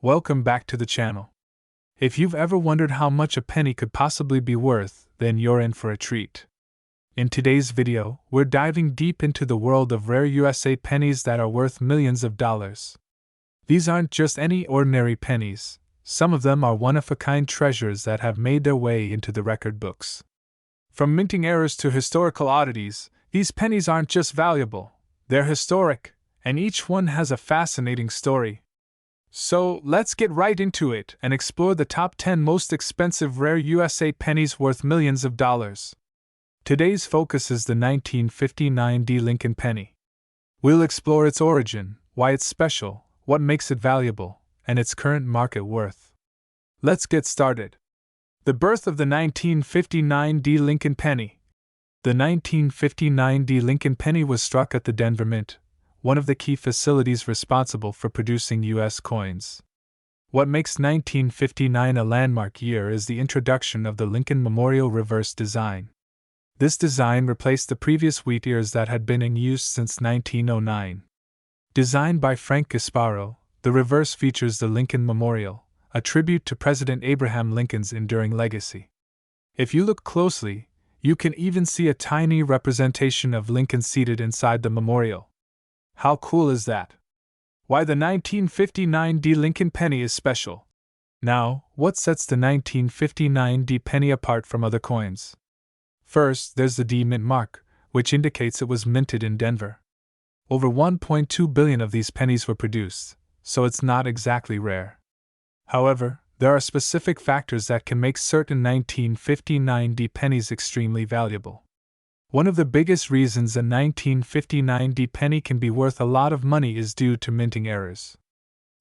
Welcome back to the channel. If you've ever wondered how much a penny could possibly be worth, then you're in for a treat. In today's video, we're diving deep into the world of rare USA pennies that are worth millions of dollars. These aren't just any ordinary pennies, some of them are one-of-a-kind treasures that have made their way into the record books. From minting errors to historical oddities, these pennies aren't just valuable, they're historic, and each one has a fascinating story. So, let's get right into it and explore the top 10 most expensive rare USA pennies worth millions of dollars. Today's focus is the 1959 D. Lincoln penny. We'll explore its origin, why it's special, what makes it valuable, and its current market worth. Let's get started. The birth of the 1959 D. Lincoln penny. The 1959 D. Lincoln penny was struck at the Denver Mint, one of the key facilities responsible for producing U.S. coins. What makes 1959 a landmark year is the introduction of the Lincoln Memorial reverse design. This design replaced the previous wheat ears that had been in use since 1909. Designed by Frank Gasparo, the reverse features the Lincoln Memorial, a tribute to President Abraham Lincoln's enduring legacy. If you look closely, you can even see a tiny representation of Lincoln seated inside the memorial. How cool is that? Why the 1959 D. Lincoln penny is special. Now, what sets the 1959 D. penny apart from other coins? First, there's the D mint mark, which indicates it was minted in Denver. Over 1.2 billion of these pennies were produced, so it's not exactly rare. However, there are specific factors that can make certain 1959 D. pennies extremely valuable. One of the biggest reasons a 1959 D. penny can be worth a lot of money is due to minting errors.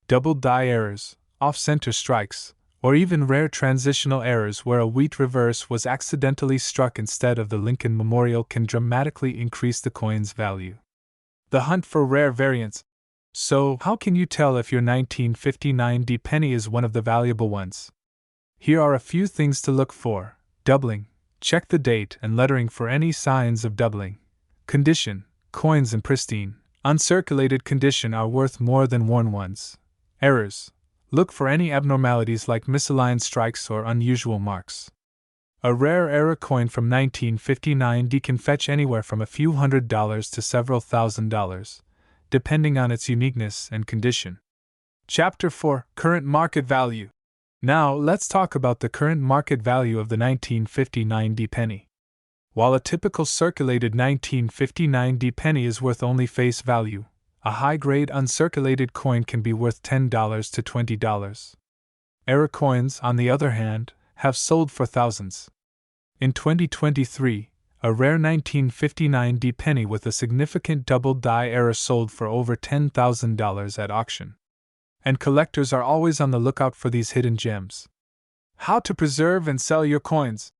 Double die errors, off-center strikes, or even rare transitional errors where a wheat reverse was accidentally struck instead of the Lincoln Memorial can dramatically increase the coin's value. The hunt for rare variants. So, how can you tell if your 1959 D. penny is one of the valuable ones? Here are a few things to look for. Doubling. Check the date and lettering for any signs of doubling. Condition. Coins in pristine, uncirculated condition are worth more than worn ones. Errors. Look for any abnormalities like misaligned strikes or unusual marks. A rare error coin from 1959 D can fetch anywhere from a few $100s to several $1,000s, depending on its uniqueness and condition. Chapter 4. Current Market Value. Now, let's talk about the current market value of the 1959 D. penny. While a typical circulated 1959 D. penny is worth only face value, a high-grade uncirculated coin can be worth $10 to $20. Error coins, on the other hand, have sold for thousands. In 2023, a rare 1959 D. penny with a significant double die error sold for over $10,000 at auction. And collectors are always on the lookout for these hidden gems. How to preserve and sell your coins.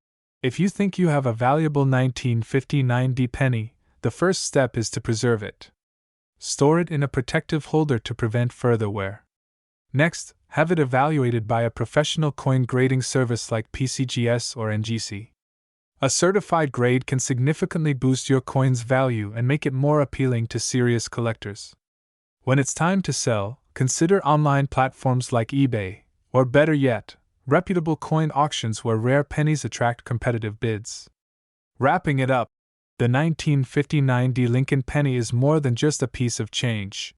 If you think you have a valuable 1959 D. penny, the first step is to preserve it. Store it in a protective holder to prevent further wear. Next, have it evaluated by a professional coin grading service like PCGS or NGC. A certified grade can significantly boost your coin's value and make it more appealing to serious collectors. When it's time to sell, consider online platforms like eBay, or better yet, reputable coin auctions where rare pennies attract competitive bids. Wrapping it up, the 1959 D. Lincoln penny is more than just a piece of change.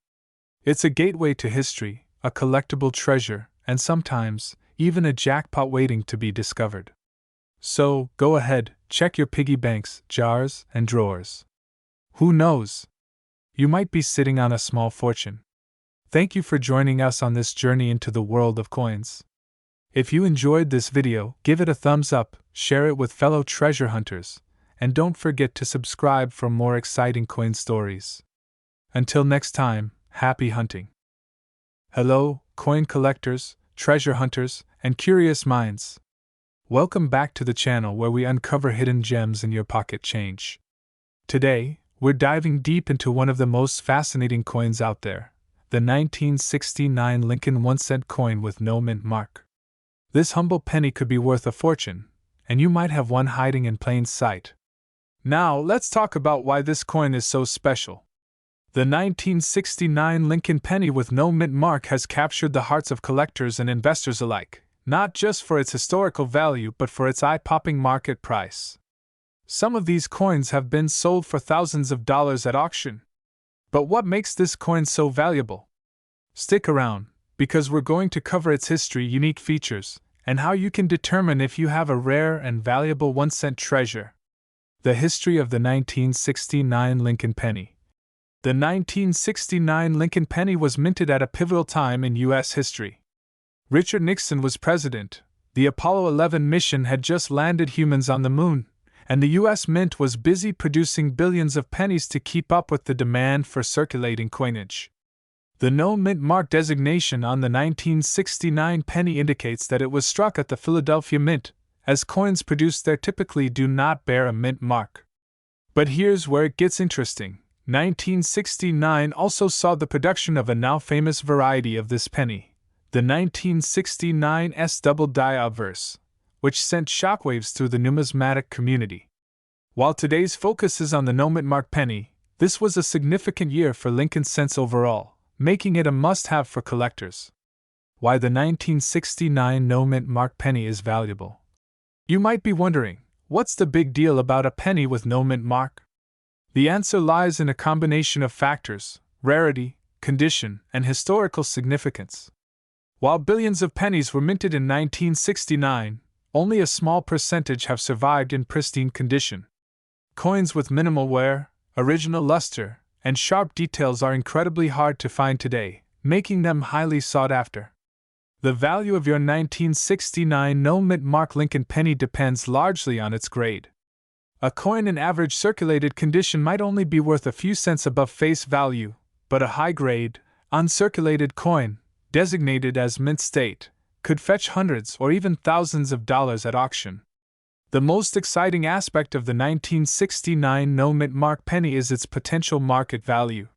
It's a gateway to history, a collectible treasure, and sometimes, even a jackpot waiting to be discovered. So, go ahead, check your piggy banks, jars, and drawers. Who knows? You might be sitting on a small fortune. Thank you for joining us on this journey into the world of coins. If you enjoyed this video, give it a thumbs up, share it with fellow treasure hunters, and don't forget to subscribe for more exciting coin stories. Until next time, happy hunting. Hello, coin collectors, treasure hunters, and curious minds. Welcome back to the channel where we uncover hidden gems in your pocket change. Today, we're diving deep into one of the most fascinating coins out there, the 1969 Lincoln 1-cent coin with no mint mark. This humble penny could be worth a fortune, and you might have one hiding in plain sight. Now, let's talk about why this coin is so special. The 1969 Lincoln penny with no mint mark has captured the hearts of collectors and investors alike, not just for its historical value but for its eye-popping market price. Some of these coins have been sold for thousands of dollars at auction. But what makes this coin so valuable? Stick around, because we're going to cover its history, unique features, and how you can determine if you have a rare and valuable 1-cent treasure. The history of the 1969 Lincoln penny. The 1969 Lincoln penny was minted at a pivotal time in U.S. history. Richard Nixon was president, the Apollo 11 mission had just landed humans on the moon, and the U.S. Mint was busy producing billions of pennies to keep up with the demand for circulating coinage. The no mint mark designation on the 1969 penny indicates that it was struck at the Philadelphia Mint, as coins produced there typically do not bear a mint mark. But here's where it gets interesting. 1969 also saw the production of a now famous variety of this penny, the 1969 S-double die obverse, which sent shockwaves through the numismatic community. While today's focus is on the no mint mark penny, this was a significant year for Lincoln cents overall, making it a must-have for collectors. Why the 1969 no mint mark penny is valuable. You might be wondering, what's the big deal about a penny with no mint mark? The answer lies in a combination of factors: rarity, condition, and historical significance. While billions of pennies were minted in 1969, only a small percentage have survived in pristine condition. Coins with minimal wear, original luster, and sharp details are incredibly hard to find today, making them highly sought after. The value of your 1969 no mint mark Lincoln penny depends largely on its grade. A coin in average circulated condition might only be worth a few cents above face value, but a high-grade, uncirculated coin, designated as mint state, could fetch hundreds or even thousands of dollars at auction. The most exciting aspect of the 1969 no mint mark penny is its potential market value.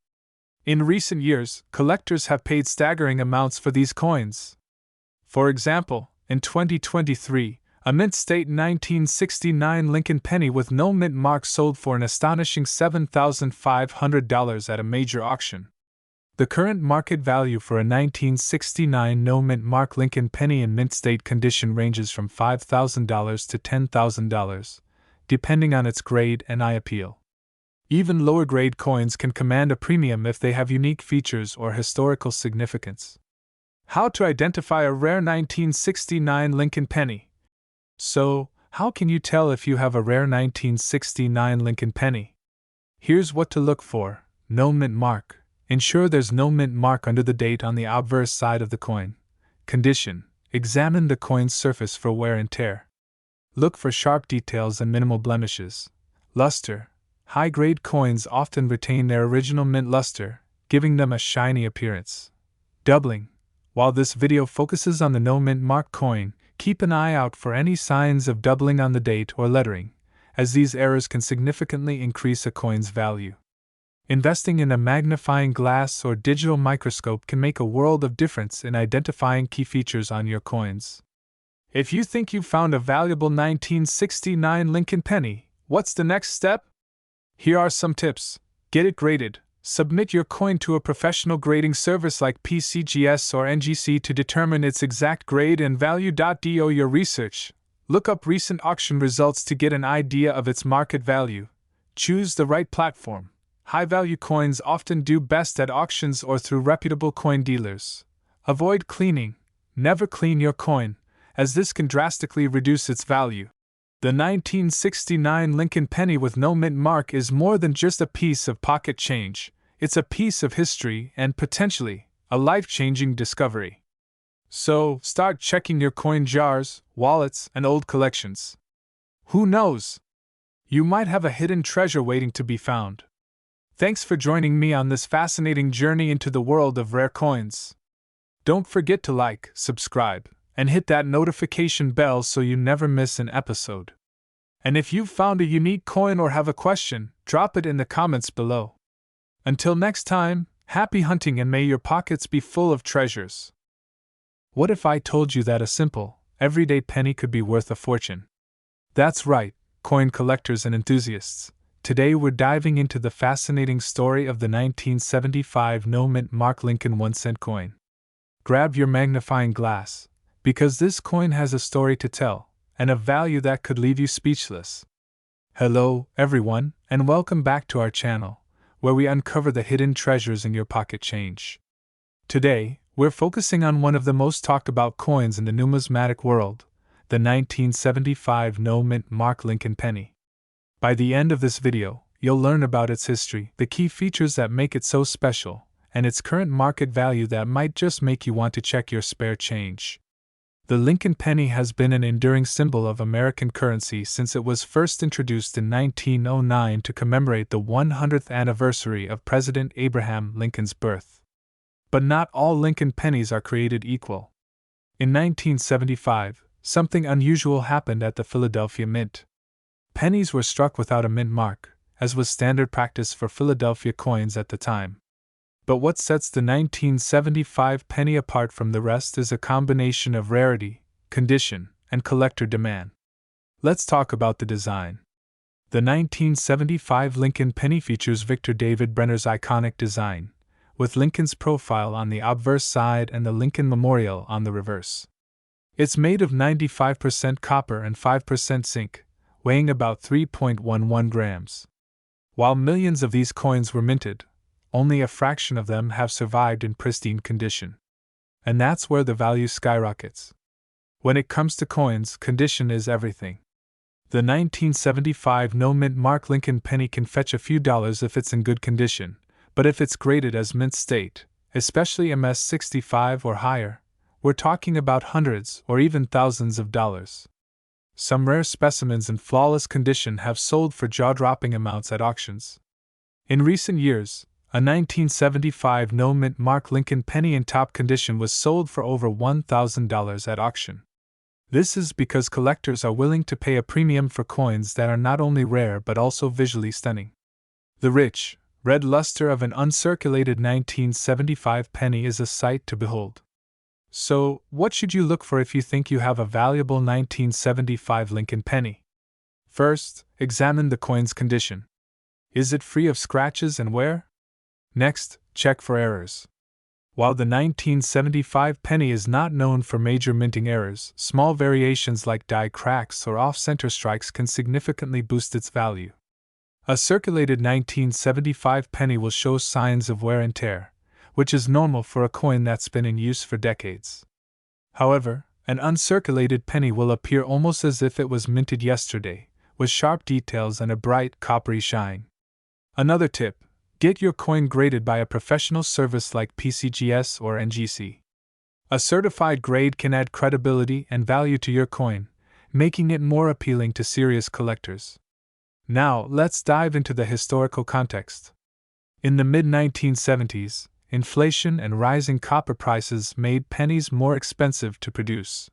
In recent years, collectors have paid staggering amounts for these coins. For example, in 2023, a mint state 1969 Lincoln penny with no mint mark sold for an astonishing $7,500 at a major auction. The current market value for a 1969 no mint mark Lincoln penny in mint state condition ranges from $5,000 to $10,000, depending on its grade and eye appeal. Even lower grade coins can command a premium if they have unique features or historical significance. How to identify a rare 1969 Lincoln penny? So, how can you tell if you have a rare 1969 Lincoln penny? Here's what to look for: no mint mark. Ensure there's no mint mark under the date on the obverse side of the coin. Condition: examine the coin's surface for wear and tear. Look for sharp details and minimal blemishes. Luster: high-grade coins often retain their original mint luster, giving them a shiny appearance. Doubling: while this video focuses on the no mint mark coin, keep an eye out for any signs of doubling on the date or lettering, as these errors can significantly increase a coin's value. Investing in a magnifying glass or digital microscope can make a world of difference in identifying key features on your coins. If you think you've found a valuable 1969 Lincoln penny, what's the next step? Here are some tips. Get it graded. Submit your coin to a professional grading service like PCGS or NGC to determine its exact grade and value. Do your research. Look up recent auction results to get an idea of its market value. Choose the right platform. High-value coins often do best at auctions or through reputable coin dealers. Avoid cleaning. Never clean your coin, as this can drastically reduce its value. The 1969 Lincoln penny with no mint mark is more than just a piece of pocket change. It's a piece of history and, potentially, a life-changing discovery. So, start checking your coin jars, wallets, and old collections. Who knows? You might have a hidden treasure waiting to be found. Thanks for joining me on this fascinating journey into the world of rare coins. Don't forget to like, subscribe, and hit that notification bell so you never miss an episode. And if you've found a unique coin or have a question, drop it in the comments below. Until next time, happy hunting and may your pockets be full of treasures. What if I told you that a simple, everyday penny could be worth a fortune? That's right, coin collectors and enthusiasts. Today we're diving into the fascinating story of the 1975 no-mint Mark Lincoln 1-cent coin. Grab your magnifying glass, because this coin has a story to tell, and a value that could leave you speechless. Hello, everyone, and welcome back to our channel, where we uncover the hidden treasures in your pocket change. Today, we're focusing on one of the most talked about coins in the numismatic world, the 1975 no-mint Mark Lincoln penny. By the end of this video, you'll learn about its history, the key features that make it so special, and its current market value that might just make you want to check your spare change. The Lincoln penny has been an enduring symbol of American currency since it was first introduced in 1909 to commemorate the 100th anniversary of President Abraham Lincoln's birth. But not all Lincoln pennies are created equal. In 1975, something unusual happened at the Philadelphia Mint. Pennies were struck without a mint mark, as was standard practice for Philadelphia coins at the time. But what sets the 1975 penny apart from the rest is a combination of rarity, condition, and collector demand. Let's talk about the design. The 1975 Lincoln penny features Victor David Brenner's iconic design, with Lincoln's profile on the obverse side and the Lincoln Memorial on the reverse. It's made of 95% copper and 5% zinc, weighing about 3.11 grams. While millions of these coins were minted, only a fraction of them have survived in pristine condition. And that's where the value skyrockets. When it comes to coins, condition is everything. The 1975 no-mint Mark Lincoln penny can fetch a few dollars if it's in good condition, but if it's graded as mint state, especially MS-65 or higher, we're talking about hundreds or even thousands of dollars. Some rare specimens in flawless condition have sold for jaw-dropping amounts at auctions. In recent years, a 1975 no-mint Mark Lincoln penny in top condition was sold for over $1,000 at auction. This is because collectors are willing to pay a premium for coins that are not only rare but also visually stunning. The rich, red luster of an uncirculated 1975 penny is a sight to behold. So, what should you look for if you think you have a valuable 1975 Lincoln penny? First, examine the coin's condition. Is it free of scratches and wear? Next, check for errors. While the 1975 penny is not known for major minting errors, small variations like die cracks or off-center strikes can significantly boost its value. A circulated 1975 penny will show signs of wear and tear, which is normal for a coin that's been in use for decades. However, an uncirculated penny will appear almost as if it was minted yesterday, with sharp details and a bright, coppery shine. Another tip: get your coin graded by a professional service like PCGS or NGC. A certified grade can add credibility and value to your coin, making it more appealing to serious collectors. Now, let's dive into the historical context. In the mid-1970s, inflation and rising copper prices made pennies more expensive to produce.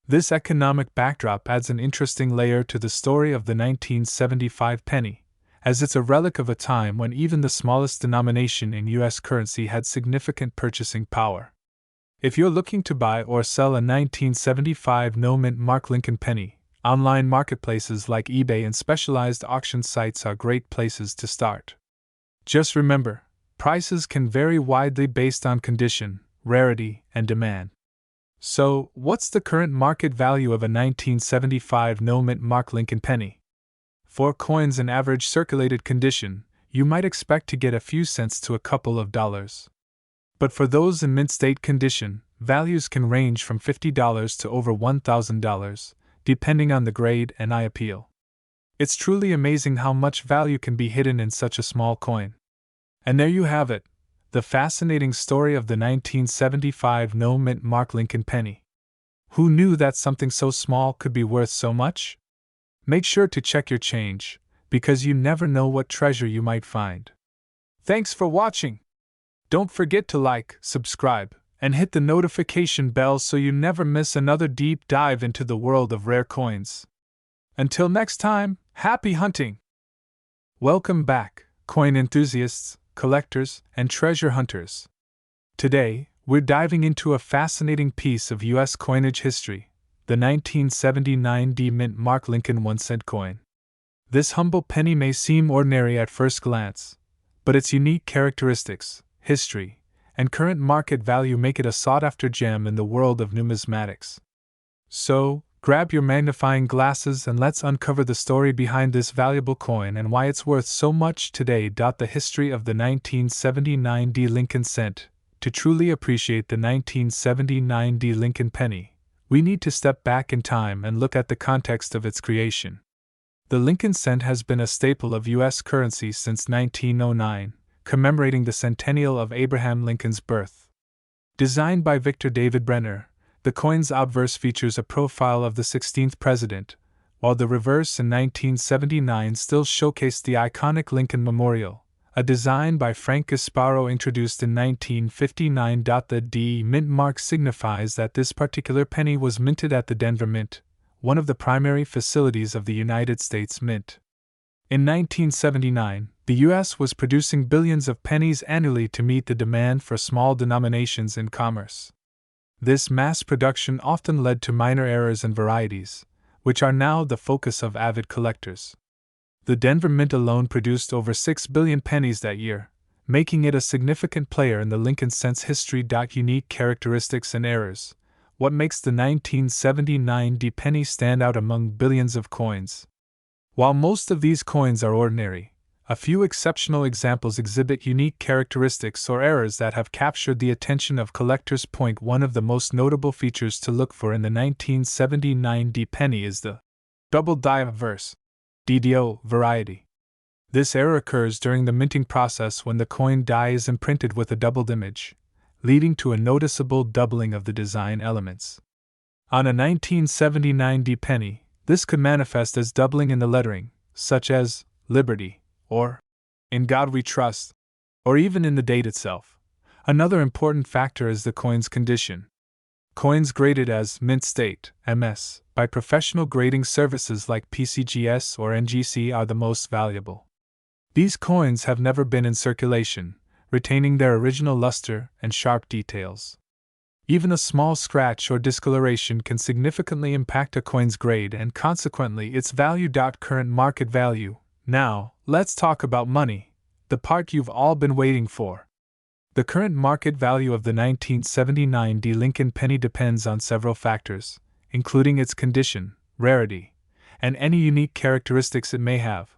This economic backdrop adds an interesting layer to the story of the 1975 penny, as it's a relic of a time when even the smallest denomination in U.S. currency had significant purchasing power. If you're looking to buy or sell a 1975 no-mint Mark Lincoln penny, online marketplaces like eBay and specialized auction sites are great places to start. Just remember, prices can vary widely based on condition, rarity, and demand. So, what's the current market value of a 1975 no-mint Mark Lincoln penny? For coins in average circulated condition, you might expect to get a few cents to a couple of dollars. But for those in mint state condition, values can range from $50 to over $1,000, depending on the grade and eye appeal. It's truly amazing how much value can be hidden in such a small coin. And there you have it, the fascinating story of the 1975 no-mint Mark Lincoln penny. Who knew that something so small could be worth so much? Make sure to check your change, because you never know what treasure you might find. Thanks for watching! Don't forget to like, subscribe, and hit the notification bell so you never miss another deep dive into the world of rare coins. Until next time, happy hunting! Welcome back, coin enthusiasts, collectors, and treasure hunters. Today, we're diving into a fascinating piece of U.S. coinage history, the 1979 D Mint Mark Lincoln 1-cent coin. This humble penny may seem ordinary at first glance, but its unique characteristics, history, and current market value make it a sought-after gem in the world of numismatics. So, grab your magnifying glasses and let's uncover the story behind this valuable coin and why it's worth so much today. The history of the 1979 D. Lincoln cent. To truly appreciate the 1979 D. Lincoln penny, we need to step back in time and look at the context of its creation. The Lincoln cent has been a staple of U.S. currency since 1909, commemorating the centennial of Abraham Lincoln's birth. Designed by Victor David Brenner, the coin's obverse features a profile of the 16th president, while the reverse in 1979 still showcased the iconic Lincoln Memorial, a design by Frank Gasparo introduced in 1959. The D mint mark signifies that this particular penny was minted at the Denver Mint, one of the primary facilities of the United States Mint. In 1979, the U.S. was producing billions of pennies annually to meet the demand for small denominations in commerce. This mass production often led to minor errors and varieties, which are now the focus of avid collectors. The Denver Mint alone produced over 6 billion pennies that year, making it a significant player in the Lincoln cent's history. Unique characteristics and errors. What makes the 1979 D penny stand out among billions of coins? While most of these coins are ordinary, a few exceptional examples exhibit unique characteristics or errors that have captured the attention of collectors. One of the most notable features to look for in the 1979 D penny is the double die obverse (DDO) variety. This error occurs during the minting process when the coin die is imprinted with a doubled image, leading to a noticeable doubling of the design elements. On a 1979 D penny, this could manifest as doubling in the lettering, such as Liberty, or In God We Trust, or even in the date itself. Another important factor is the coin's condition. Coins graded as mint state, MS, by professional grading services like PCGS or NGC are the most valuable. These coins have never been in circulation, retaining their original luster and sharp details. Even a small scratch or discoloration can significantly impact a coin's grade and consequently its value. Current market value. Now, let's talk about money, the part you've all been waiting for. The current market value of the 1979 D. Lincoln penny depends on several factors, including its condition, rarity, and any unique characteristics it may have.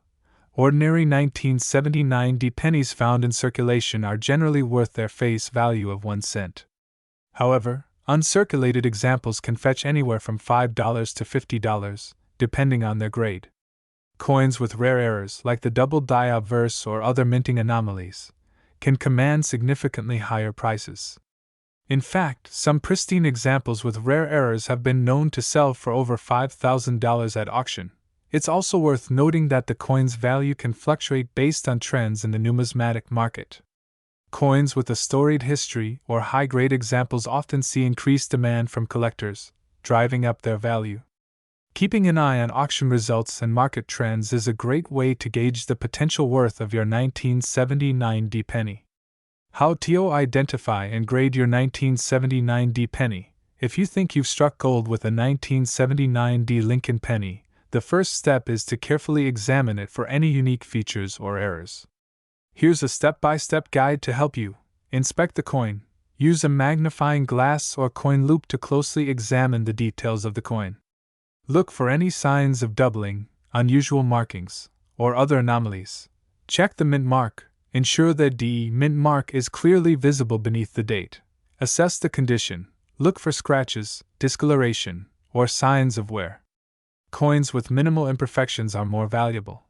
Ordinary 1979 D pennies found in circulation are generally worth their face value of 1 cent. However, uncirculated examples can fetch anywhere from $5 to $50, depending on their grade. Coins with rare errors, like the double die obverse or other minting anomalies, can command significantly higher prices. In fact, some pristine examples with rare errors have been known to sell for over $5,000 at auction. It's also worth noting that the coin's value can fluctuate based on trends in the numismatic market. Coins with a storied history or high-grade examples often see increased demand from collectors, driving up their value. Keeping an eye on auction results and market trends is a great way to gauge the potential worth of your 1979 D penny. How to identify and grade your 1979 D penny. If you think you've struck gold with a 1979 D Lincoln penny, the first step is to carefully examine it for any unique features or errors. Here's a step-by-step guide to help you. Inspect the coin. Use a magnifying glass or coin loupe to closely examine the details of the coin. Look for any signs of doubling, unusual markings, or other anomalies. Check the mint mark. Ensure that the mint mark is clearly visible beneath the date. Assess the condition. Look for scratches, discoloration, or signs of wear. Coins with minimal imperfections are more valuable.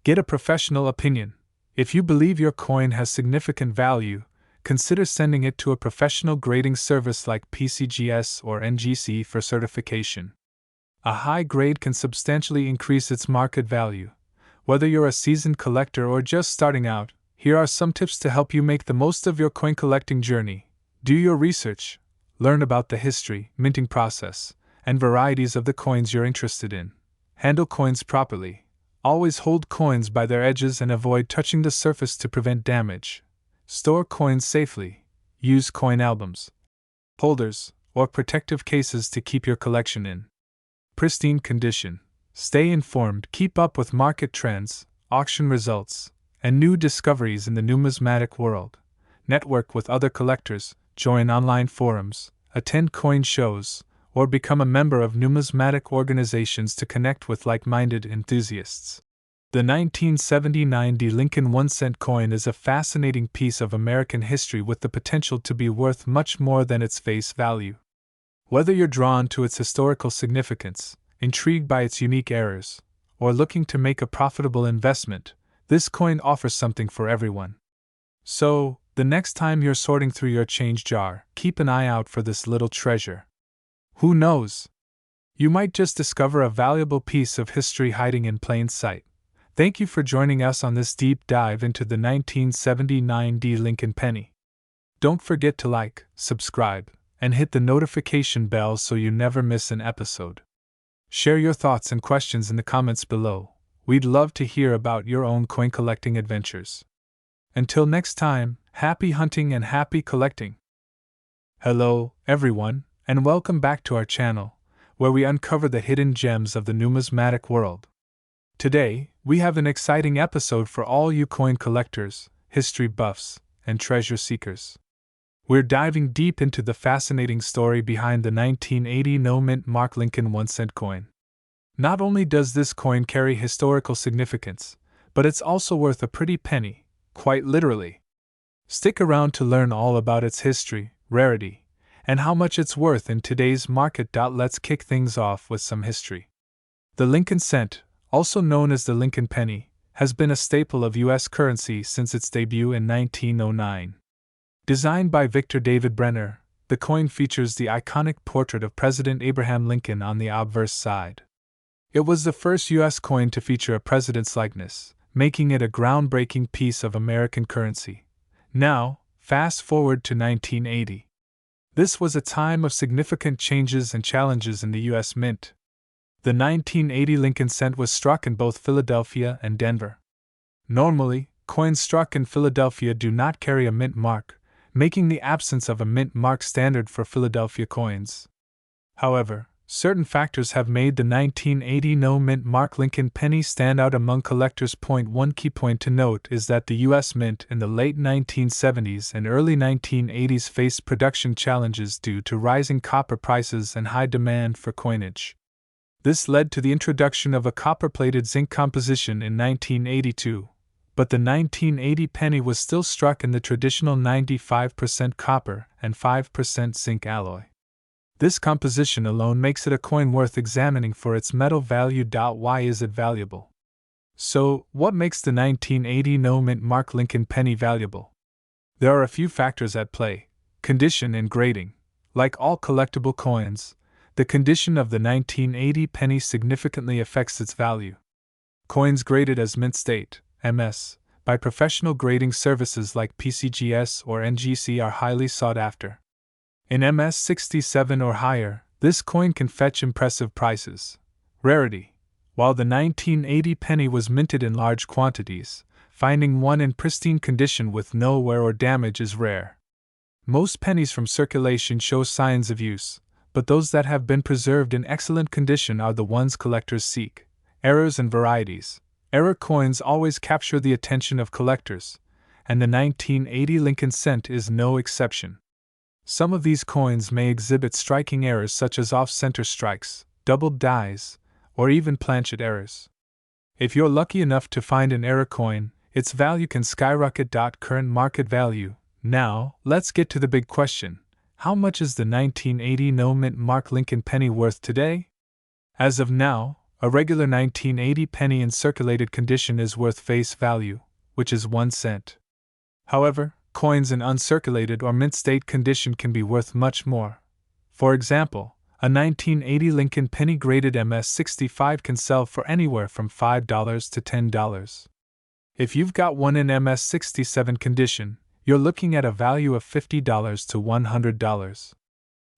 Get a professional opinion. If you believe your coin has significant value, consider sending it to a professional grading service like PCGS or NGC for certification. A high grade can substantially increase its market value. Whether you're a seasoned collector or just starting out, here are some tips to help you make the most of your coin collecting journey. Do your research. Learn about the history, minting process, and varieties of the coins you're interested in. Handle coins properly. Always hold coins by their edges and avoid touching the surface to prevent damage. Store coins safely. Use coin albums, holders, or protective cases to keep your collection in pristine condition. Stay informed, keep up with market trends, auction results, and new discoveries in the numismatic world. Network with other collectors, join online forums, attend coin shows, or become a member of numismatic organizations to connect with like-minded enthusiasts. The 1979 D. Lincoln 1-cent coin is a fascinating piece of American history with the potential to be worth much more than its face value. Whether you're drawn to its historical significance, intrigued by its unique errors, or looking to make a profitable investment, this coin offers something for everyone. So, the next time you're sorting through your change jar, keep an eye out for this little treasure. Who knows? You might just discover a valuable piece of history hiding in plain sight. Thank you for joining us on this deep dive into the 1979 D. Lincoln penny. Don't forget to like, subscribe, and hit the notification bell so you never miss an episode. Share your thoughts and questions in the comments below. We'd love to hear about your own coin collecting adventures. Until next time, happy hunting and happy collecting! Hello, everyone, and welcome back to our channel, where we uncover the hidden gems of the numismatic world. Today, we have an exciting episode for all you coin collectors, history buffs, and treasure seekers. We're diving deep into the fascinating story behind the 1980 no-mint Mark Lincoln 1-cent coin. Not only does this coin carry historical significance, but it's also worth a pretty penny, quite literally. Stick around to learn all about its history, rarity, and how much it's worth in today's market. Let's kick things off with some history. The Lincoln cent, also known as the Lincoln penny, has been a staple of U.S. currency since its debut in 1909. Designed by Victor David Brenner, the coin features the iconic portrait of President Abraham Lincoln on the obverse side. It was the first U.S. coin to feature a president's likeness, making it a groundbreaking piece of American currency. Now, fast forward to 1980. This was a time of significant changes and challenges in the U.S. Mint. The 1980 Lincoln cent was struck in both Philadelphia and Denver. Normally, coins struck in Philadelphia do not carry a mint mark, making the absence of a mint mark standard for Philadelphia coins. However, certain factors have made the 1980 no-mint Mark Lincoln penny stand out among collectors. One key point to note is that the U.S. Mint in the late 1970s and early 1980s faced production challenges due to rising copper prices and high demand for coinage. This led to the introduction of a copper-plated zinc composition in 1982. But the 1980 penny was still struck in the traditional 95% copper and 5% zinc alloy. This composition alone makes it a coin worth examining for its metal value. Why is it valuable? So, what makes the 1980 no-mint Mark Lincoln penny valuable? There are a few factors at play. Condition and grading. Like all collectible coins, the condition of the 1980 penny significantly affects its value. Coins graded as mint state, MS, by professional grading services like PCGS or NGC are highly sought after. In MS 67 or higher, this coin can fetch impressive prices. Rarity. While the 1980 penny was minted in large quantities, finding one in pristine condition with no wear or damage is rare. Most pennies from circulation show signs of use, but those that have been preserved in excellent condition are the ones collectors seek. Errors and varieties. Error coins always capture the attention of collectors, and the 1980 Lincoln cent is no exception. Some of these coins may exhibit striking errors such as off-center strikes, doubled dies, or even planchet errors. If you're lucky enough to find an error coin, its value can skyrocket. Current market value. Now, let's get to the big question. How much is the 1980 no-mint Mark Lincoln penny worth today? As of now, a regular 1980 penny in circulated condition is worth face value, which is 1 cent. However, coins in uncirculated or mint state condition can be worth much more. For example, a 1980 Lincoln penny graded MS 65 can sell for anywhere from $5 to $10. If you've got one in MS 67 condition, you're looking at a value of $50 to $100.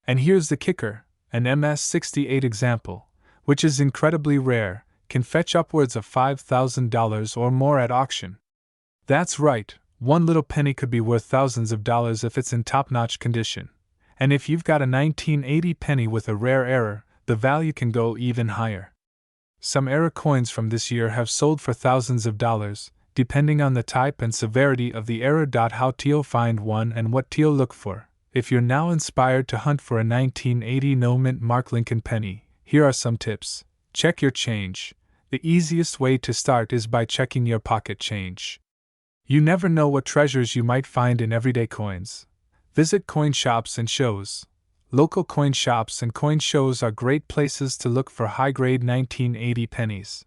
And here's the kicker, an MS 68 example, which is incredibly rare, can fetch upwards of $5,000 or more at auction. That's right, one little penny could be worth thousands of dollars if it's in top-notch condition. And if you've got a 1980 penny with a rare error, the value can go even higher. Some era coins from this year have sold for thousands of dollars, depending on the type and severity of the era. How to find one and what to look for. If you're now inspired to hunt for a 1980 no mint mark Lincoln penny, here are some tips. Check your change. The easiest way to start is by checking your pocket change. You never know what treasures you might find in everyday coins. Visit coin shops and shows. Local coin shops and coin shows are great places to look for high-grade 1980 pennies.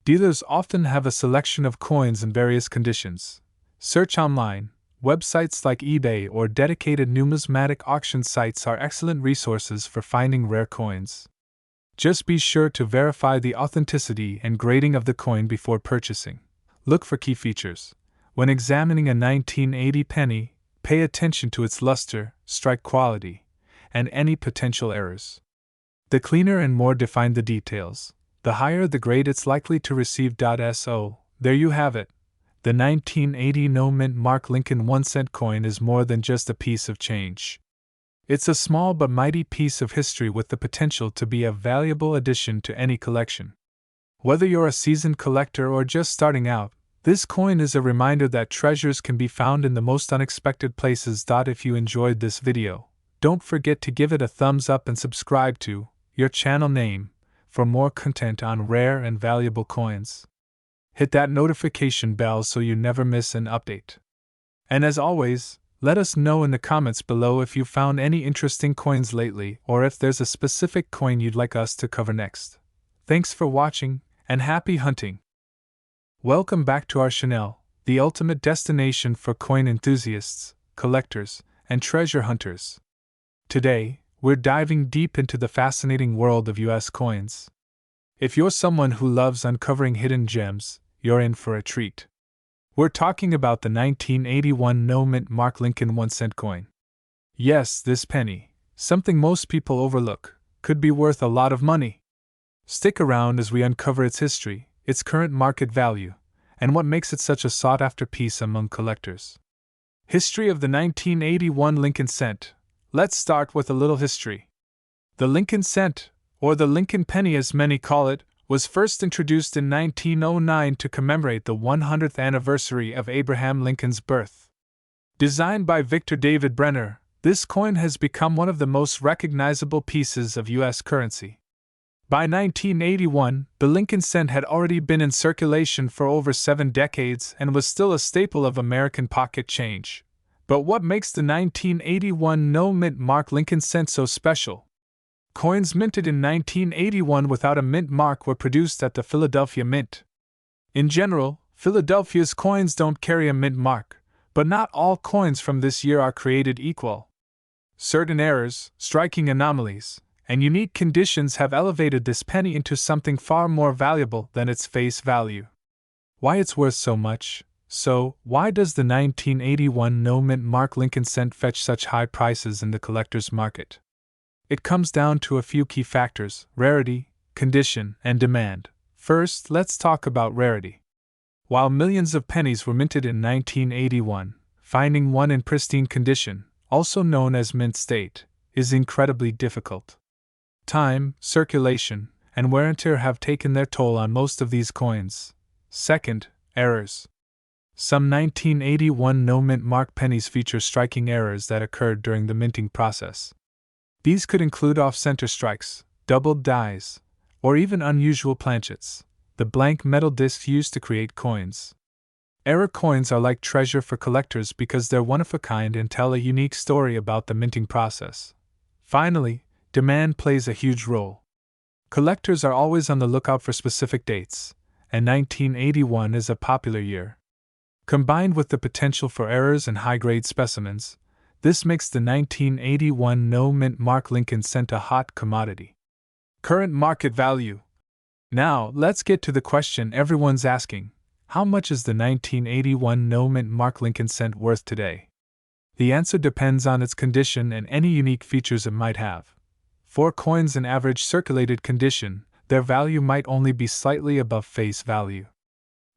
Dealers often have a selection of coins in various conditions. Search online. Websites like eBay or dedicated numismatic auction sites are excellent resources for finding rare coins. Just be sure to verify the authenticity and grading of the coin before purchasing. Look for key features. When examining a 1980 penny, pay attention to its luster, strike quality, and any potential errors. The cleaner and more defined the details, the higher the grade it's likely to receive. So, there you have it. The 1980 no mint mark Lincoln 1-cent coin is more than just a piece of change. It's a small but mighty piece of history with the potential to be a valuable addition to any collection. Whether you're a seasoned collector or just starting out, this coin is a reminder that treasures can be found in the most unexpected places. If you enjoyed this video, don't forget to give it a thumbs up and subscribe to your channel name for more content on rare and valuable coins. Hit that notification bell so you never miss an update. And as always, let us know in the comments below if you found any interesting coins lately or if there's a specific coin you'd like us to cover next. Thanks for watching, and happy hunting! Welcome back to our channel, the ultimate destination for coin enthusiasts, collectors, and treasure hunters. Today, we're diving deep into the fascinating world of US coins. If you're someone who loves uncovering hidden gems, you're in for a treat. We're talking about the 1981 no mint mark Lincoln 1-cent coin. Yes, this penny, something most people overlook, could be worth a lot of money. Stick around as we uncover its history, its current market value, and what makes it such a sought-after piece among collectors. History of the 1981 Lincoln cent. Let's start with a little history. The Lincoln cent, or the Lincoln penny as many call it, was first introduced in 1909 to commemorate the 100th anniversary of Abraham Lincoln's birth. Designed by Victor David Brenner, this coin has become one of the most recognizable pieces of U.S. currency. By 1981, the Lincoln cent had already been in circulation for over 7 decades and was still a staple of American pocket change. But what makes the 1981 no mint mark Lincoln cent so special? Coins minted in 1981 without a mint mark were produced at the Philadelphia Mint. In general, Philadelphia's coins don't carry a mint mark, but not all coins from this year are created equal. Certain errors, striking anomalies, and unique conditions have elevated this penny into something far more valuable than its face value. Why it's worth so much? So, why does the 1981 no mint mark Lincoln cent fetch such high prices in the collector's market? It comes down to a few key factors: rarity, condition, and demand. First, let's talk about rarity. While millions of pennies were minted in 1981, finding one in pristine condition, also known as mint state, is incredibly difficult. Time, circulation, and wear and tear have taken their toll on most of these coins. Second, errors. Some 1981 no mint mark pennies feature striking errors that occurred during the minting process. These could include off-center strikes, doubled dies, or even unusual planchets, the blank metal discs used to create coins. Error coins are like treasure for collectors because they're one of a kind and tell a unique story about the minting process. Finally, demand plays a huge role. Collectors are always on the lookout for specific dates, and 1981 is a popular year. Combined with the potential for errors and high-grade specimens, this makes the 1981 no mint mark Lincoln cent a hot commodity. Current market value. Now, let's get to the question everyone's asking: how much is the 1981 no mint mark Lincoln cent worth today? The answer depends on its condition and any unique features it might have. For coins in average circulated condition, their value might only be slightly above face value.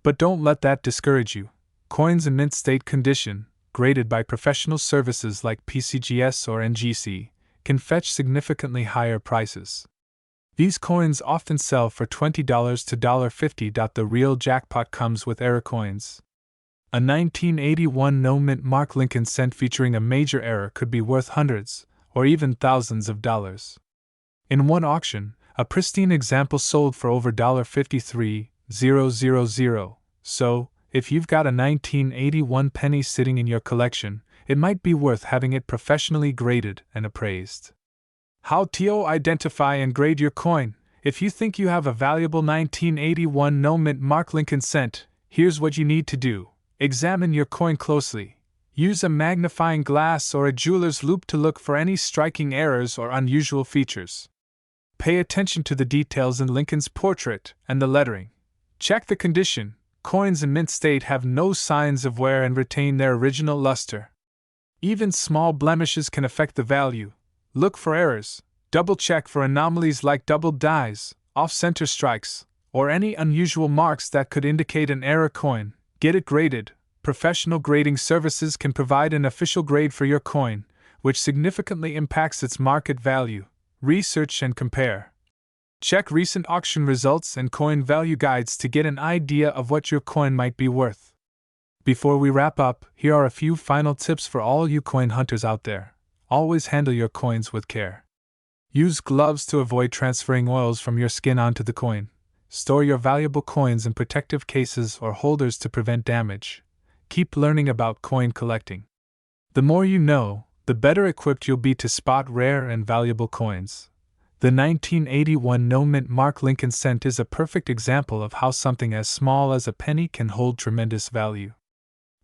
But don't let that discourage you. Coins in mint state condition, graded by professional services like PCGS or NGC, can fetch significantly higher prices. These coins often sell for $20 to $50. The real jackpot comes with error coins. A 1981 no-mint mark Lincoln cent featuring a major error could be worth hundreds, or even thousands of dollars. In one auction, a pristine example sold for over $53,000. So, if you've got a 1981 penny sitting in your collection, it might be worth having it professionally graded and appraised. How to identify and grade your coin? If you think you have a valuable 1981 no-mint mark Lincoln cent, here's what you need to do. Examine your coin closely. Use a magnifying glass or a jeweler's loupe to look for any striking errors or unusual features. Pay attention to the details in Lincoln's portrait and the lettering. Check the condition. Coins in mint state have no signs of wear and retain their original luster. Even small blemishes can affect the value. Look for errors. Double-check for anomalies like doubled dies, off-center strikes, or any unusual marks that could indicate an error coin. Get it graded. Professional grading services can provide an official grade for your coin, which significantly impacts its market value. Research and compare. Check recent auction results and coin value guides to get an idea of what your coin might be worth. Before we wrap up, here are a few final tips for all you coin hunters out there. Always handle your coins with care. Use gloves to avoid transferring oils from your skin onto the coin. Store your valuable coins in protective cases or holders to prevent damage. Keep learning about coin collecting. The more you know, the better equipped you'll be to spot rare and valuable coins. The 1981 no-mint mark Lincoln cent is a perfect example of how something as small as a penny can hold tremendous value.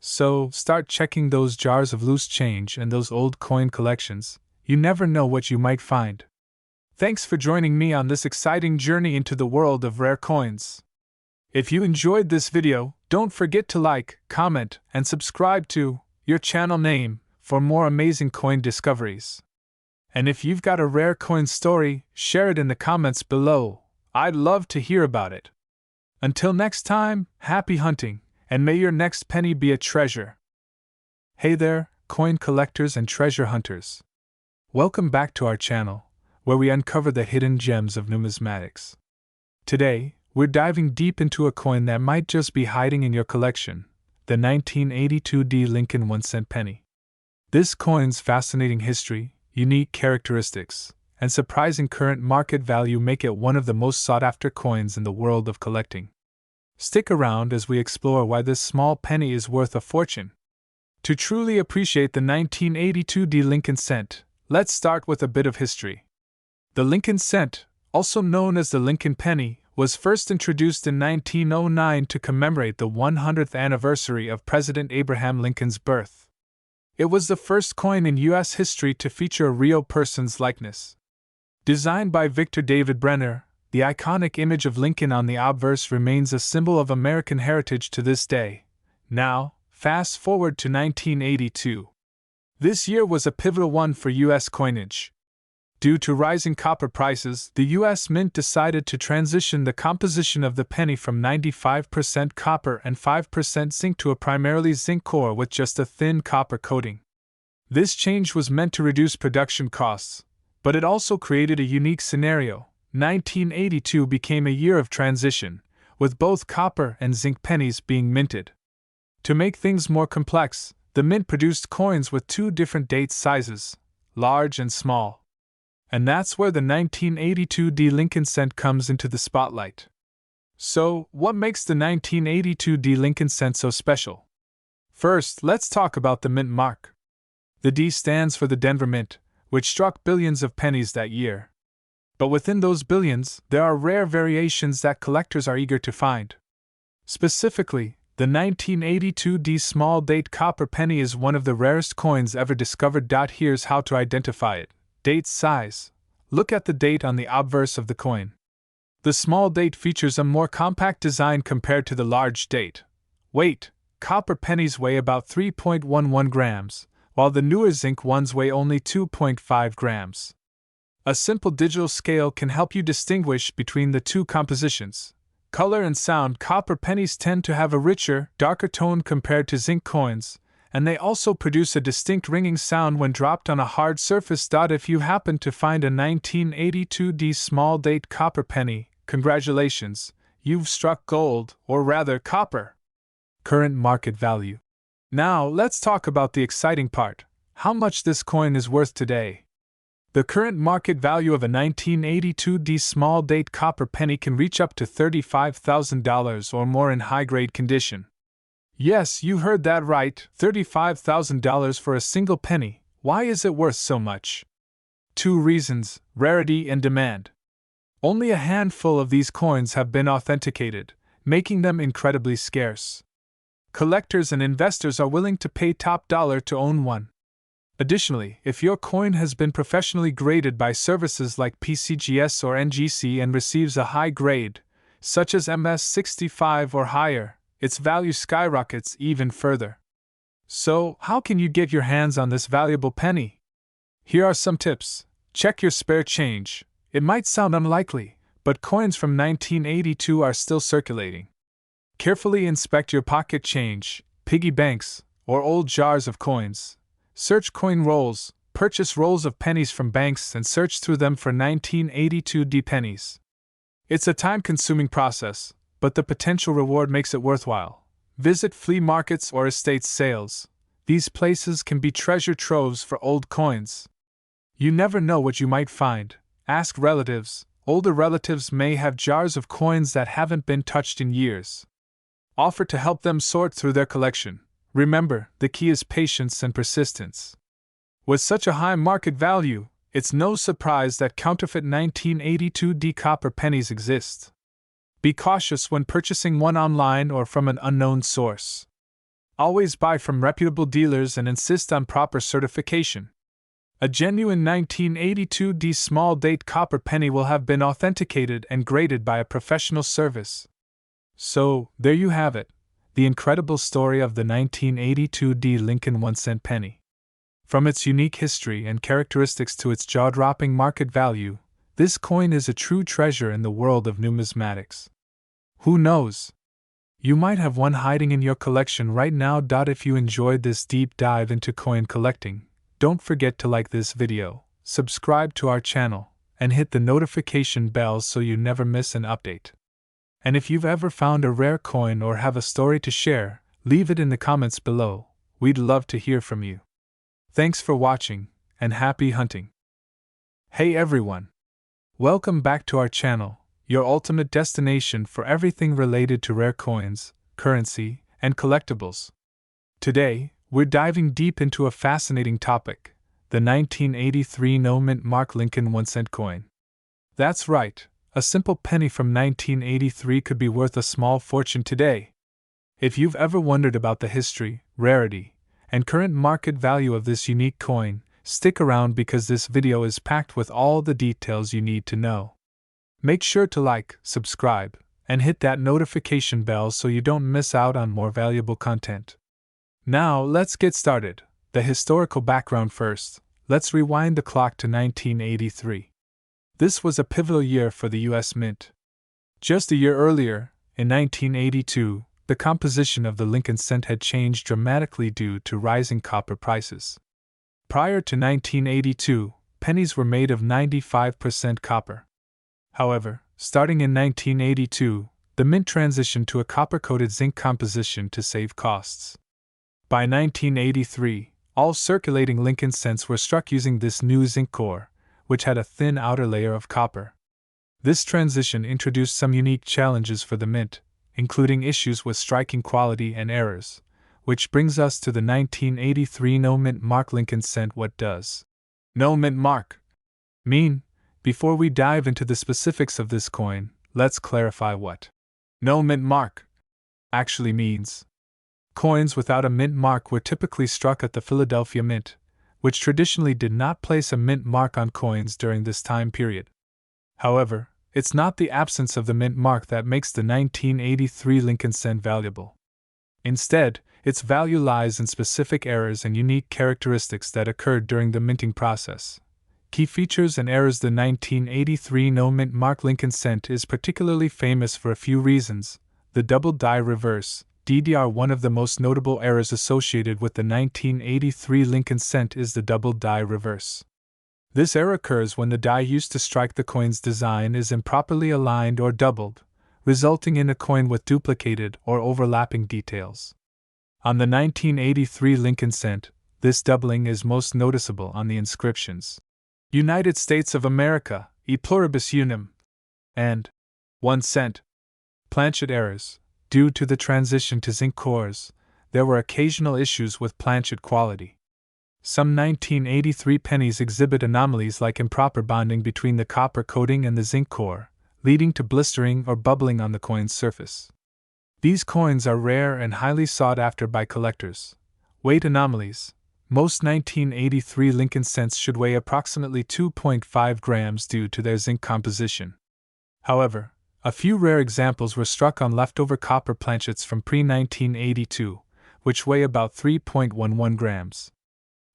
So, start checking those jars of loose change and those old coin collections. You never know what you might find. Thanks for joining me on this exciting journey into the world of rare coins. If you enjoyed this video, don't forget to like, comment, and subscribe to your channel name for more amazing coin discoveries. And if you've got a rare coin story, share it in the comments below. I'd love to hear about it. Until next time, happy hunting, and may your next penny be a treasure. Hey there, coin collectors and treasure hunters. Welcome back to our channel, where we uncover the hidden gems of numismatics. Today, we're diving deep into a coin that might just be hiding in your collection, the 1982 Lincoln 1-cent penny. This coin's fascinating history, unique characteristics, and surprising current market value make it one of the most sought-after coins in the world of collecting. Stick around as we explore why this small penny is worth a fortune. To truly appreciate the 1982 Lincoln cent, let's start with a bit of history. The Lincoln cent, also known as the Lincoln penny, was first introduced in 1909 to commemorate the 100th anniversary of President Abraham Lincoln's birth. It was the first coin in U.S. history to feature a real person's likeness. Designed by Victor David Brenner, the iconic image of Lincoln on the obverse remains a symbol of American heritage to this day. Now, fast forward to 1982. This year was a pivotal one for U.S. coinage. Due to rising copper prices, the U.S. Mint decided to transition the composition of the penny from 95% copper and 5% zinc to a primarily zinc core with just a thin copper coating. This change was meant to reduce production costs, but it also created a unique scenario. 1982 became a year of transition, with both copper and zinc pennies being minted. To make things more complex, the mint produced coins with two different date sizes, large and small. And that's where the 1982 Lincoln cent comes into the spotlight. So, what makes the 1982 Lincoln cent so special? First, let's talk about the mint mark. The D stands for the Denver Mint, which struck billions of pennies that year. But within those billions, there are rare variations that collectors are eager to find. Specifically, the 1982 small date copper penny is one of the rarest coins ever discovered. Here's how to identify it. Date size. Look at the date on the obverse of the coin. The small date features a more compact design compared to the large date. Weight. Copper pennies weigh about 3.11 grams, while the newer zinc ones weigh only 2.5 grams. A simple digital scale can help you distinguish between the two compositions. Color and sound. Copper pennies tend to have a richer, darker tone compared to zinc coins, and they also produce a distinct ringing sound when dropped on a hard surface. If you happen to find a 1982D small date copper penny, congratulations, you've struck gold, or rather copper. Current market value. Now let's talk about the exciting part: how much this coin is worth today. The current market value of a 1982D small date copper penny can reach up to $35,000 or more in high-grade condition. Yes, you heard that right, $35,000 for a single penny. Why is it worth so much? Two reasons: rarity and demand. Only a handful of these coins have been authenticated, making them incredibly scarce. Collectors and investors are willing to pay top dollar to own one. Additionally, if your coin has been professionally graded by services like PCGS or NGC and receives a high grade, such as MS65 or higher, its value skyrockets even further. So, how can you get your hands on this valuable penny? Here are some tips. Check your spare change. It might sound unlikely, but coins from 1982 are still circulating. Carefully inspect your pocket change, piggy banks, or old jars of coins. Search coin rolls, purchase rolls of pennies from banks and search through them for 1982D pennies. It's a time-consuming process, but the potential reward makes it worthwhile. Visit flea markets or estate sales. These places can be treasure troves for old coins. You never know what you might find. Ask relatives. Older relatives may have jars of coins that haven't been touched in years. Offer to help them sort through their collection. Remember, the key is patience and persistence. With such a high market value, it's no surprise that counterfeit 1982D copper pennies exist. Be cautious when purchasing one online or from an unknown source. Always buy from reputable dealers and insist on proper certification. A genuine 1982D small date copper penny will have been authenticated and graded by a professional service. So, there you have it, the incredible story of the 1982D Lincoln 1-cent penny. From its unique history and characteristics to its jaw-dropping market value, this coin is a true treasure in the world of numismatics. Who knows? You might have one hiding in your collection right now. If you enjoyed this deep dive into coin collecting, don't forget to like this video, subscribe to our channel, and hit the notification bell so you never miss an update. And if you've ever found a rare coin or have a story to share, leave it in the comments below. We'd love to hear from you. Thanks for watching, and happy hunting. Hey everyone! Welcome back to our channel, your ultimate destination for everything related to rare coins, currency, and collectibles. Today, we're diving deep into a fascinating topic: the 1983 no-mint mark Lincoln 1-cent coin. That's right. A simple penny from 1983 could be worth a small fortune today. If you've ever wondered about the history, rarity, and current market value of this unique coin, stick around because this video is packed with all the details you need to know. Make sure to like, subscribe, and hit that notification bell so you don't miss out on more valuable content. Now, let's get started. The historical background first. Let's rewind the clock to 1983. This was a pivotal year for the U.S. Mint. Just a year earlier, in 1982, the composition of the Lincoln cent had changed dramatically due to rising copper prices. Prior to 1982, pennies were made of 95% copper. However, starting in 1982, the mint transitioned to a copper-coated zinc composition to save costs. By 1983, all circulating Lincoln cents were struck using this new zinc core, which had a thin outer layer of copper. This transition introduced some unique challenges for the mint, including issues with striking quality and errors, which brings us to the 1983 no-mint mark Lincoln cent. What does no-mint mark mean? Before we dive into the specifics of this coin, let's clarify what no-mint mark actually means. Coins without a mint mark were typically struck at the Philadelphia Mint, which traditionally did not place a mint mark on coins during this time period. However, it's not the absence of the mint mark that makes the 1983 Lincoln cent valuable. Instead, its value lies in specific errors and unique characteristics that occurred during the minting process. Key features and errors: the 1983 no-mint mark Lincoln cent is particularly famous for a few reasons: the double die reverse, DDR. One of the most notable errors associated with the 1983 Lincoln cent is the double die reverse. This error occurs when the die used to strike the coin's design is improperly aligned or doubled, resulting in a coin with duplicated or overlapping details. On the 1983 Lincoln cent, this doubling is most noticeable on the inscriptions United States of America, e pluribus unum, and 1 cent. Planchet errors. Due to the transition to zinc cores, there were occasional issues with planchet quality. Some 1983 pennies exhibit anomalies like improper bonding between the copper coating and the zinc core, leading to blistering or bubbling on the coin's surface. These coins are rare and highly sought after by collectors. Weight anomalies. Most 1983 Lincoln cents should weigh approximately 2.5 grams due to their zinc composition. However, a few rare examples were struck on leftover copper planchets from pre-1982, which weigh about 3.11 grams.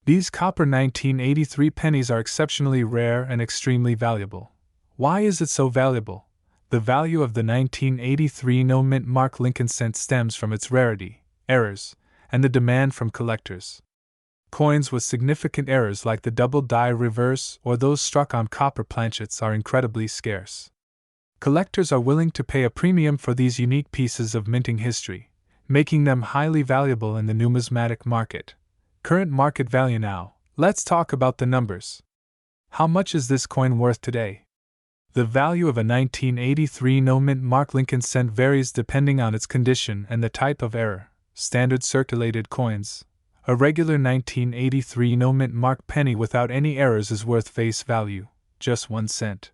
These copper 1983 pennies are exceptionally rare and extremely valuable. Why is it so valuable? The value of the 1983 no-mint mark Lincoln cent stems from its rarity, errors, and the demand from collectors. Coins with significant errors like the double die reverse or those struck on copper planchets are incredibly scarce. Collectors are willing to pay a premium for these unique pieces of minting history, making them highly valuable in the numismatic market. Current market value now. Let's talk about the numbers. How much is this coin worth today? The value of a 1983 no-mint mark Lincoln cent varies depending on its condition and the type of error. Standard circulated coins. A regular 1983 no-mint mark penny without any errors is worth face value, just 1 cent.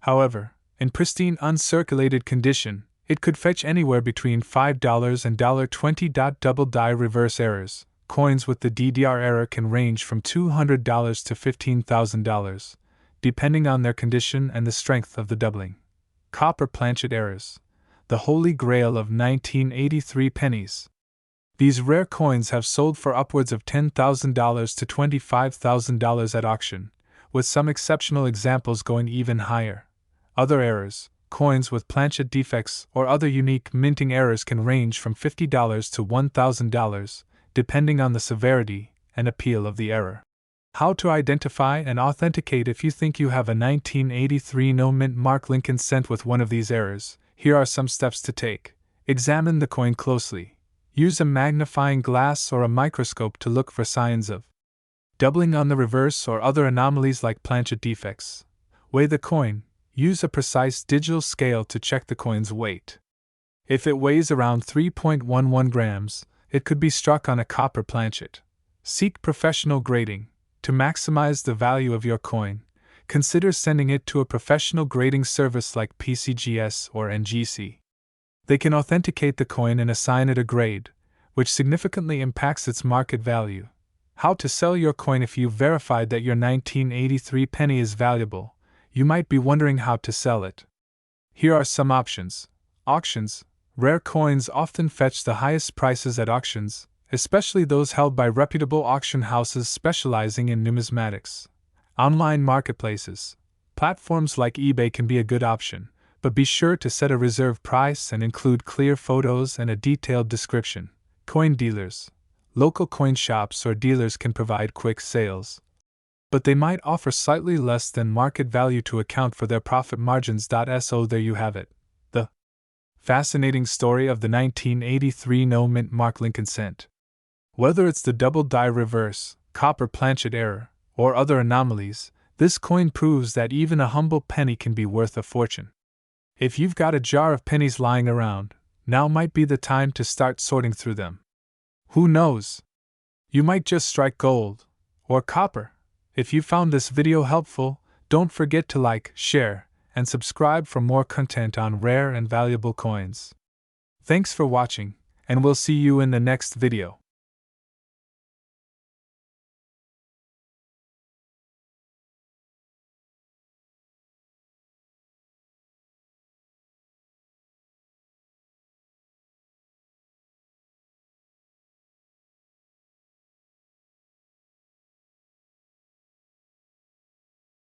However, in pristine uncirculated condition, it could fetch anywhere between $5 and $20. Double die reverse errors. Coins with the DDR error can range from $200 to $15,000, depending on their condition and the strength of the doubling. Copper planchet errors. The holy grail of 1983 pennies. These rare coins have sold for upwards of $10,000 to $25,000 at auction, with some exceptional examples going even higher. Other errors. Coins with planchet defects or other unique minting errors can range from $50 to $1,000, depending on the severity and appeal of the error. How to identify and authenticate. If you think you have a 1983 no-mint mark Lincoln cent with one of these errors, here are some steps to take. Examine the coin closely. Use a magnifying glass or a microscope to look for signs of doubling on the reverse or other anomalies like planchet defects. Weigh the coin. Use a precise digital scale to check the coin's weight. If it weighs around 3.11 grams, it could be struck on a copper planchet. Seek professional grading. To maximize the value of your coin, consider sending it to a professional grading service like PCGS or NGC. They can authenticate the coin and assign it a grade, which significantly impacts its market value. How to sell your coin. If you've verified that your 1983 penny is valuable, you might be wondering how to sell it. Here are some options. Auctions. Rare coins often fetch the highest prices at auctions, especially those held by reputable auction houses specializing in numismatics. Online marketplaces. Platforms like eBay can be a good option, but be sure to set a reserve price and include clear photos and a detailed description. Coin dealers. Local coin shops or dealers can provide quick sales, but they might offer slightly less than market value to account for their profit margins. So there you have it. The fascinating story of the 1983 no-mint mark Lincoln cent. Whether it's the double die reverse, copper planchet error, or other anomalies, this coin proves that even a humble penny can be worth a fortune. If you've got a jar of pennies lying around, now might be the time to start sorting through them. Who knows? You might just strike gold or copper. If you found this video helpful, don't forget to like, share, and subscribe for more content on rare and valuable coins. Thanks for watching, and we'll see you in the next video.